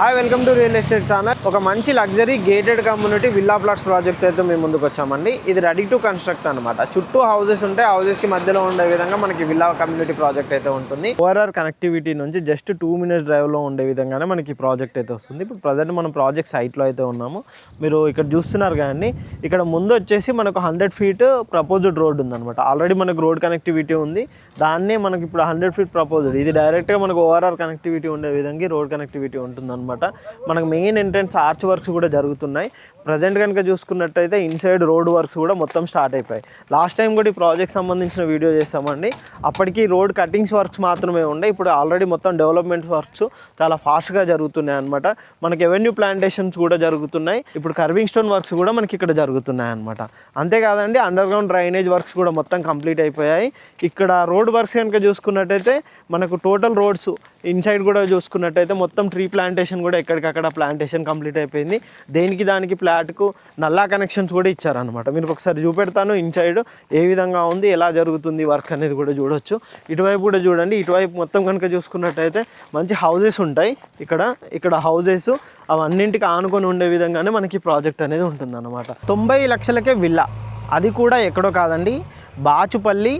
Hi welcome to real estate channel. ఒక మంచి luxury gated community villa plots project అయితే మేము ముందుకు వచ్చామండి. ఇది రెడీ టు కన్స్ట్రక్ట్ అనమాట. చుట్టూ హౌసెస్ ఉంటాయి. హౌసెస్కి మధ్యలో ఉండే విధంగా మనకి విల్లా కమ్యూనిటీ ప్రాజెక్ట్ అయితే ఉంటుంది. ఓఆర్ఆర్ కనెక్టివిటీ నుంచి జస్ట్ 2 minutes డ్రైవ్లో ఉండే విధంగానే మనకి ప్రాజెక్ట్ అయితే వస్తుంది. ఇప్పుడు ప్రజెంట్ మనం ప్రాజెక్ట్ సైట్లో అయితే ఉన్నాము. మీరు ఇక్కడ చూస్తున్నారు కానీ ఇక్కడ ముందు వచ్చేసి మనకు 100 feet ప్రపోజ్డ్ రోడ్ ఉందన్నమాట. ఆల్రెడీ మనకు రోడ్ కనెక్టివిటీ ఉంది. దాన్నే మనకి ఇప్పుడు 100 feet ప్రపోజ్డ్. ఇది డైరెక్ట్గా మనకు ఓఆర్ఆర్ కనెక్టివిటీ ఉండే విధంగా రోడ్ కనెక్టివిటీ ఉంటుంది. మనకు మెయిన్ ఎంట్రన్స్ ఆర్చ్ వర్క్స్ కూడా జరుగుతున్నాయి. ప్రజెంట్ కనుక చూసుకున్నట్టయితే ఇన్సైడ్ రోడ్ వర్క్స్ కూడా మొత్తం స్టార్ట్ అయిపోయాయి. లాస్ట్ టైం కూడా ఈ ప్రాజెక్ట్ సంబంధించిన వీడియో చేస్తామండి. అప్పటికి రోడ్ కటింగ్స్ వర్క్స్ మాత్రమే ఉండే. ఇప్పుడు ఆల్రెడీ మొత్తం డెవలప్మెంట్ వర్క్స్ చాలా ఫాస్ట్గా జరుగుతున్నాయి అనమాట. మనకి ఎవెన్యూ ప్లాంటేషన్స్ కూడా జరుగుతున్నాయి. ఇప్పుడు కర్వింగ్ స్టోన్ వర్క్స్ కూడా మనకి ఇక్కడ జరుగుతున్నాయి అనమాట. అంతేకాదండి, అండర్ గ్రౌండ్ డ్రైనేజ్ వర్క్స్ కూడా మొత్తం కంప్లీట్ అయిపోయాయి. ఇక్కడ రోడ్ వర్క్స్ కనుక చూసుకున్నట్టయితే మనకు టోటల్ రోడ్స్ ఇన్సైడ్ కూడా చూసుకున్నట్టయితే మొత్తం ట్రీ ప్లాంటేషన్ కూడా ఎక్కడికక్కడ ప్లాంటేషన్ కంప్లీట్ అయిపోయింది. దేనికి దానికి ప్లాట్కు నల్లా కనెక్షన్స్ కూడా ఇచ్చారనమాట. మీరు ఒకసారి చూపెడతాను ఇన్సైడ్ ఏ విధంగా ఉంది, ఎలా జరుగుతుంది వర్క్ అనేది కూడా చూడొచ్చు. ఇటువైపు కూడా చూడండి. ఇటువైపు మొత్తం కనుక చూసుకున్నట్టయితే మంచి హౌజెస్ ఉంటాయి. ఇక్కడ హౌజెస్ అవన్నింటికి ఆనుకొని ఉండే విధంగానే మనకి ప్రాజెక్ట్ అనేది ఉంటుందన్నమాట. 90 లక్షలకే విల్లా, అది కూడా ఎక్కడో కాదండి, బాచుపల్లి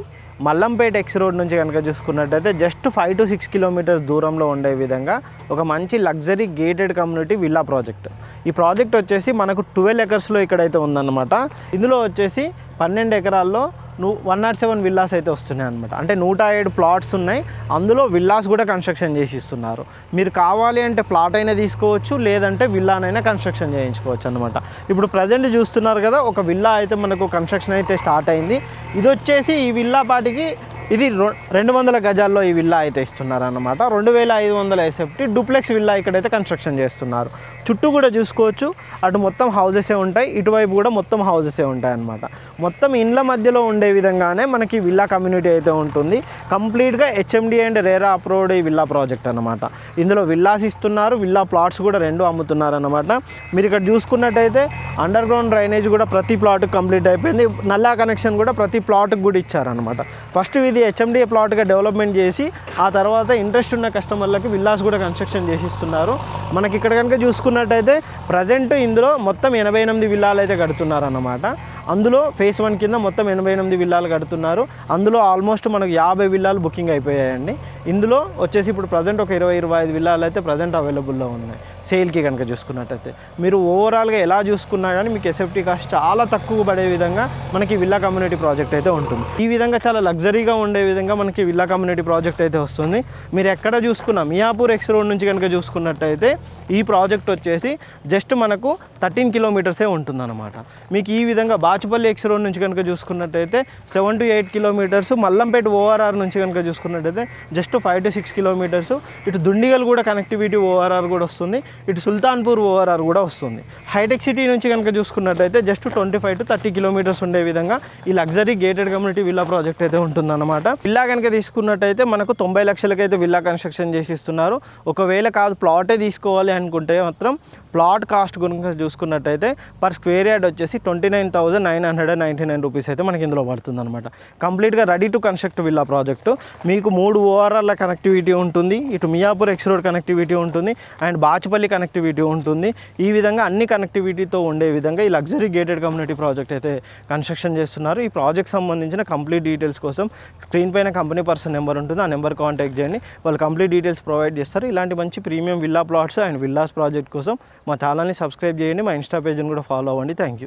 మల్లంపేట ఎక్స్ రోడ్ నుంచి కనుక చూసుకున్నట్టయితే జస్ట్ 5 to 6 kilometers దూరంలో ఉండే విధంగా ఒక మంచి luxury gated community villa project. ఈ ప్రాజెక్ట్ వచ్చేసి మనకు 12 acresలో ఇక్కడైతే ఉందన్నమాట. ఇందులో వచ్చేసి 12 ఎకరాల్లో 107 విల్లాస్ అయితే వస్తున్నాయి అనమాట. అంటే 107 ప్లాట్స్ ఉన్నాయి. అందులో విల్లాస్ కూడా కన్స్ట్రక్షన్ చేసి ఇస్తున్నారు. మీరు కావాలి అంటే ప్లాట్ అయినా తీసుకోవచ్చు, లేదంటే విల్లానైనా కన్స్ట్రక్షన్ చేయించుకోవచ్చు అనమాట. ఇప్పుడు ప్రజెంట్ చూస్తున్నారు కదా, ఒక విల్లా అయితే మనకు కన్స్ట్రక్షన్ అయితే స్టార్ట్ అయింది. ఇది వచ్చేసి ఈ విల్లా పాటికి ఇది 200 గజాల్లో ఈ విల్లా అయితే ఇస్తున్నారన్నమాట. 2500 SFT డూప్లెక్స్ విల్లా ఇక్కడైతే కన్స్ట్రక్షన్ చేస్తున్నారు. చుట్టూ కూడా చూసుకోవచ్చు, అటు మొత్తం హౌజెసే ఉంటాయి, ఇటువైపు కూడా మొత్తం హౌజెసే ఉంటాయి అన్నమాట. మొత్తం ఇండ్ల మధ్యలో ఉండే విధంగానే మనకి విల్లా కమ్యూనిటీ అయితే ఉంటుంది. కంప్లీట్గా HMD అండ్ రేరా అప్రూవ్డ్ ఈ విల్లా ప్రాజెక్ట్ అనమాట. ఇందులో విల్లాస్ ఇస్తున్నారు, విల్లా ప్లాట్స్ కూడా 2 అమ్ముతున్నారు అన్నమాట. మీరు ఇక్కడ చూసుకున్నట్టయితే అండర్ గ్రౌండ్ డ్రైనేజ్ కూడా ప్రతి ప్లాట్కి కంప్లీట్ అయిపోయింది. నల్లా కనెక్షన్ కూడా ప్రతి ప్లాట్కి కూడా ఇచ్చారనమాట. ఫస్ట్ ఇది HMD ప్లాట్గా డెవలప్మెంట్ చేసి ఆ తర్వాత ఇంట్రెస్ట్ ఉన్న కస్టమర్లకి విల్లాస్ కూడా కన్స్ట్రక్షన్ చేసి ఇస్తున్నారు. మనకి ఇక్కడ కనుక చూసుకున్నట్టయితే ప్రజెంట్ ఇందులో మొత్తం 88 విల్లాలు అయితే కడుతున్నారు అన్నమాట. అందులో phase 1 కింద మొత్తం 88 విల్లాలు కడుతున్నారు. అందులో ఆల్మోస్ట్ మనకు 50 విల్లాలు బుకింగ్ అయిపోయాయండి. ఇందులో వచ్చేసి ఇప్పుడు ప్రజెంట్ ఒక 20-25 విల్లాలు అయితే ప్రజెంట్ అవైలబుల్లో ఉన్నాయి సేల్కి కనుక చూసుకున్నట్టయితే. మీరు ఓవరాల్గా ఎలా చూసుకున్నా కానీ మీకు SFT కాస్ట్ చాలా తక్కువ పడే విధంగా మనకి విల్లా కమ్యూనిటీ ప్రాజెక్ట్ అయితే ఉంటుంది. ఈ విధంగా చాలా లగ్జరీగా ఉండే విధంగా మనకి విల్లా కమ్యూనిటీ ప్రాజెక్ట్ అయితే వస్తుంది. మీరు ఎక్కడ చూసుకున్నా మియాపూర్ ఎక్స్ రోడ్ నుంచి కనుక చూసుకున్నట్టయితే ఈ ప్రాజెక్ట్ వచ్చేసి జస్ట్ మనకు 13 kilometers ఉంటుందన్నమాట. మీకు ఈ విధంగా బాచుపల్లి ఎక్స్ రోడ్ నుంచి కనుక చూసుకున్నట్టయితే 7 to 8 kilometers, మల్లంపేట ORR నుంచి కనుక చూసుకున్నట్టయితే జస్ట్ 5 to 6 kilometers. ఇటు దుండిగల్ కూడా కనెక్టివిటీ ORR కూడా వస్తుంది, ఇటు సుల్తాన్పూర్ ORR కూడా వస్తుంది. హైటెక్ సిటీ నుంచి కనుక చూసుకున్నట్టయితే జస్ట్ 25 to 30 kilometers ఉండే విధంగా ఈ luxury gated community villa project అయితే ఉంటుందన్నమాట. విల్లా కనుక తీసుకున్నట్టయితే మనకు 90 లక్షలకైతే విల్లా కన్స్ట్రక్షన్ చేసి ఇస్తున్నారు. ఒకవేళ కాదు ప్లాటే తీసుకోవాలి అనుకుంటే మాత్రం ప్లాట్ కాస్ట్ కనుక చూసుకున్నట్టయితే పర్ స్క్వేర్ యార్డ్ వచ్చేసి 29,999 రూపీస్ అయితే మనకి ఇందులో పడుతుంది అనమాట. కంప్లీట్గా ready to construct villa project. మీకు 3 ORRల కనెక్టివిటీ ఉంటుంది, ఇటు మియాపూర్ ఎక్స్ రోడ్ కనెక్టివిటీ ఉంటుంది, అండ్ బాచుపల్లి కనెక్టివిటీ ఉంటుంది. ఈ విధంగా అన్ని కనెక్టివిటీతో ఉండే విధంగా ఈ లగ్జరీ గేటెడ్ కమ్యూనిటీ ప్రాజెక్ట్ అయితే కన్స్ట్రక్షన్ చేస్తున్నారు. ఈ ప్రాజెక్ట్ సంబంధించిన కంప్లీట్ డీటెయిల్స్ కోసం స్క్రీన్ పైన కంపెనీ పర్సన్ నెంబర్ ఉంటుంది, ఆ నెంబర్ కాంటాక్ట్ చేయండి. వాళ్ళు కంప్లీట్ డీటెయిల్స్ ప్రొవైడ్ చేస్తారు. ఇలాంటి మంచి premium villa plots and villas project కోసం మా ఛానల్ని సబ్స్క్రైబ్ చేయండి. మా ఇన్స్టా పేజ్ని కూడా ఫాలో అవ్వండి. Thank you.